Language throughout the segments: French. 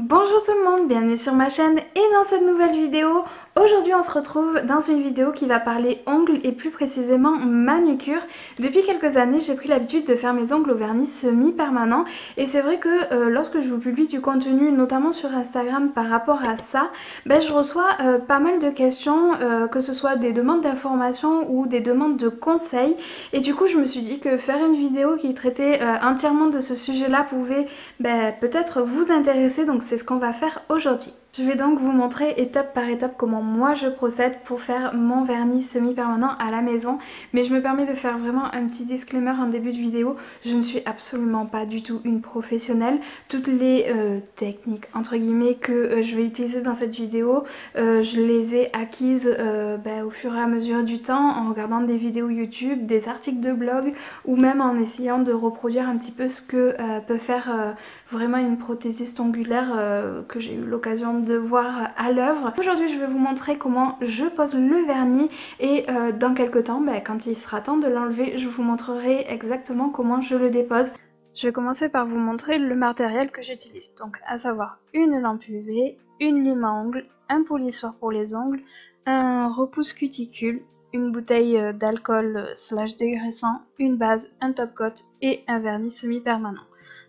Bonjour tout le monde, bienvenue sur ma chaîne et dans cette nouvelle vidéo. Aujourd'hui on se retrouve dans une vidéo qui va parler ongles et plus précisément manucure. Depuis quelques années j'ai pris l'habitude de faire mes ongles au vernis semi-permanent et c'est vrai que lorsque je vous publie du contenu notamment sur Instagram par rapport à ça, je reçois pas mal de questions, que ce soit des demandes d'informations ou des demandes de conseils, et du coup je me suis dit que faire une vidéo qui traitait entièrement de ce sujet là pouvait peut-être vous intéresser, donc c'est ce qu'on va faire aujourd'hui. Je vais donc vous montrer étape par étape comment moi je procède pour faire mon vernis semi-permanent à la maison. Mais je me permets de faire vraiment un petit disclaimer en début de vidéo. Je ne suis absolument pas du tout une professionnelle. Toutes les techniques entre guillemets que je vais utiliser dans cette vidéo, je les ai acquises au fur et à mesure du temps en regardant des vidéos YouTube, des articles de blog ou même en essayant de reproduire un petit peu ce que peut faire vraiment une prothésiste ongulaire que j'ai eu l'occasion de voir à l'œuvre. Aujourd'hui je vais vous montrer comment je pose le vernis et dans quelques temps, quand il sera temps de l'enlever, je vous montrerai exactement comment je le dépose. Je vais commencer par vous montrer le matériel que j'utilise, donc à savoir une lampe UV, une lime à ongles, un polissoir pour les ongles, un repousse cuticule, une bouteille d'alcool / dégraissant, une base, un top coat et un vernis semi-permanent.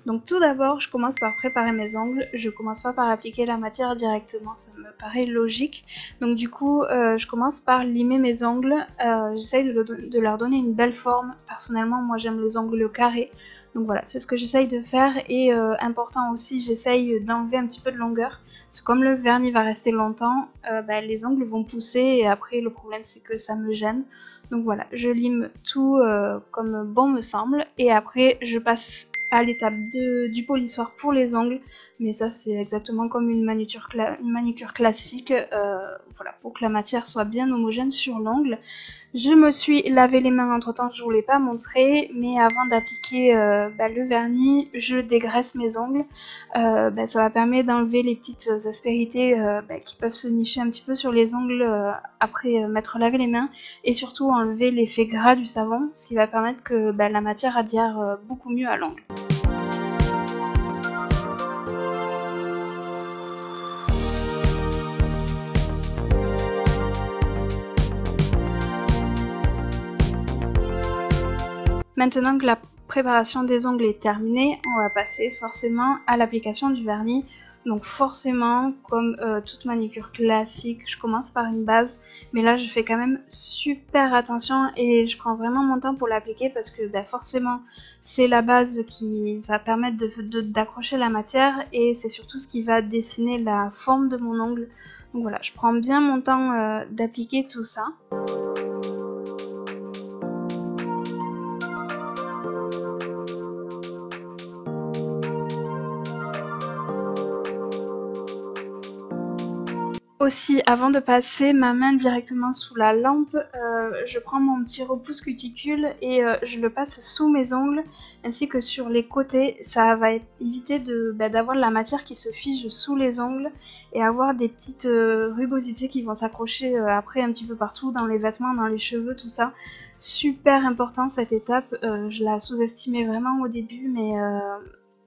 Donc tout d'abord, je commence par préparer mes ongles. Je commence pas par appliquer la matière directement, ça me paraît logique. Donc du coup, je commence par limer mes ongles. J'essaye de leur donner une belle forme. Personnellement, moi j'aime les ongles carrés. Donc voilà, c'est ce que j'essaye de faire. Et important aussi, j'essaye d'enlever un petit peu de longueur. Parce que comme le vernis va rester longtemps, les ongles vont pousser. Et après, le problème c'est que ça me gêne. Donc voilà, je lime tout comme bon me semble. Et après, je passe à l'étape du polissoir pour les ongles, mais ça c'est exactement comme une manucure classique, voilà, pour que la matière soit bien homogène sur l'ongle. Je me suis lavé les mains entre temps, je vous l'ai pas montré, mais avant d'appliquer le vernis, je dégraisse mes ongles. Ça va permettre d'enlever les petites aspérités qui peuvent se nicher un petit peu sur les ongles après m'être lavé les mains, et surtout enlever l'effet gras du savon, ce qui va permettre que la matière adhère beaucoup mieux à l'ongle. Maintenant que la préparation des ongles est terminée, on va passer forcément à l'application du vernis. Donc forcément, comme toute manucure classique, je commence par une base, mais là je fais quand même super attention et je prends vraiment mon temps pour l'appliquer parce que forcément c'est la base qui va permettre d'accrocher la matière et c'est surtout ce qui va dessiner la forme de mon ongle. Donc voilà, je prends bien mon temps d'appliquer tout ça. Aussi, avant de passer ma main directement sous la lampe, je prends mon petit repousse cuticule et je le passe sous mes ongles ainsi que sur les côtés. Ça va éviter d'avoir de la matière qui se fige sous les ongles et avoir des petites rugosités qui vont s'accrocher après un petit peu partout, dans les vêtements, dans les cheveux, tout ça. Super important cette étape, je la sous-estimais vraiment au début, mais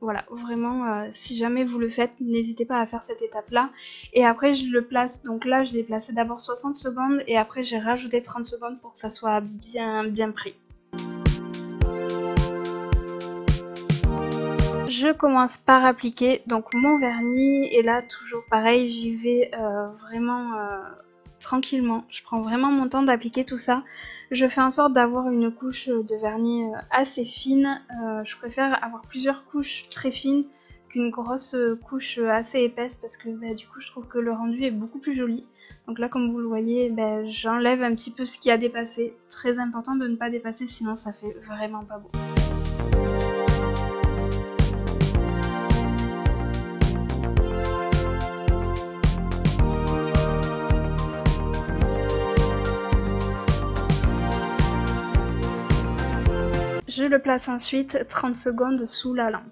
voilà, vraiment, si jamais vous le faites, n'hésitez pas à faire cette étape-là. Et après, je le place, donc là, je l'ai placé d'abord 60 secondes et après, j'ai rajouté 30 secondes pour que ça soit bien pris. Je commence par appliquer donc mon vernis et là, toujours pareil, j'y vais vraiment tranquillement. Je prends vraiment mon temps d'appliquer tout ça. Je fais en sorte d'avoir une couche de vernis assez fine. Je préfère avoir plusieurs couches très fines qu'une grosse couche assez épaisse parce que du coup je trouve que le rendu est beaucoup plus joli. Donc là comme vous le voyez, j'enlève un petit peu ce qui a dépassé. Très important de ne pas dépasser sinon ça fait vraiment pas beau. Je le place ensuite 30 secondes sous la lampe.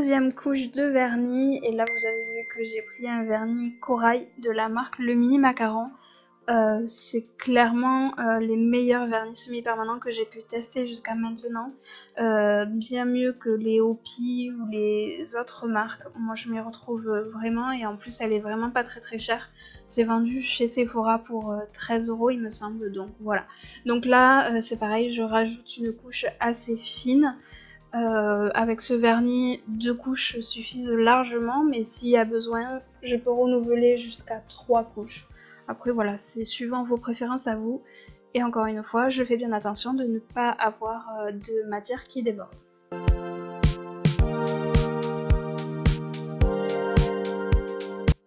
deuxième couche de vernis et là vous avez vu que j'ai pris un vernis corail de la marque Le Mini Macaron. C'est clairement les meilleurs vernis semi-permanents que j'ai pu tester jusqu'à maintenant, bien mieux que les Hopi ou les autres marques. Moi je m'y retrouve vraiment et en plus elle est vraiment pas très chère. C'est vendu chez Sephora pour 13 € il me semble, donc voilà. Donc là c'est pareil, je rajoute une couche assez fine. Avec ce vernis, 2 couches suffisent largement, mais s'il y a besoin, je peux renouveler jusqu'à 3 couches. Après voilà, c'est suivant vos préférences à vous. Et encore une fois, je fais bien attention de ne pas avoir de matière qui déborde.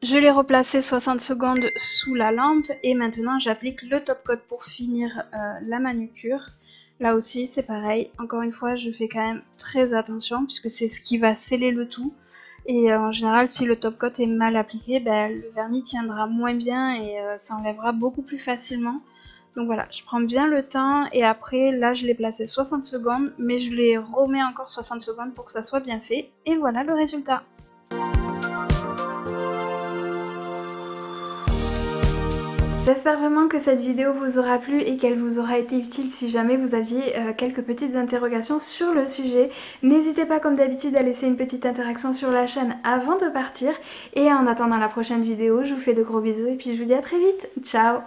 Je l'ai replacé 60 secondes sous la lampe et maintenant j'applique le top coat pour finir la manucure. Là aussi c'est pareil, encore une fois je fais quand même très attention puisque c'est ce qui va sceller le tout. Et en général si le top coat est mal appliqué, le vernis tiendra moins bien et ça enlèvera beaucoup plus facilement. Donc voilà, je prends bien le temps et après là je l'ai placé 60 secondes mais je les remets encore 60 secondes pour que ça soit bien fait. Et voilà le résultat. J'espère vraiment que cette vidéo vous aura plu et qu'elle vous aura été utile si jamais vous aviez quelques petites interrogations sur le sujet. N'hésitez pas comme d'habitude à laisser une petite interaction sur la chaîne avant de partir. Et en attendant la prochaine vidéo, je vous fais de gros bisous et puis je vous dis à très vite. Ciao!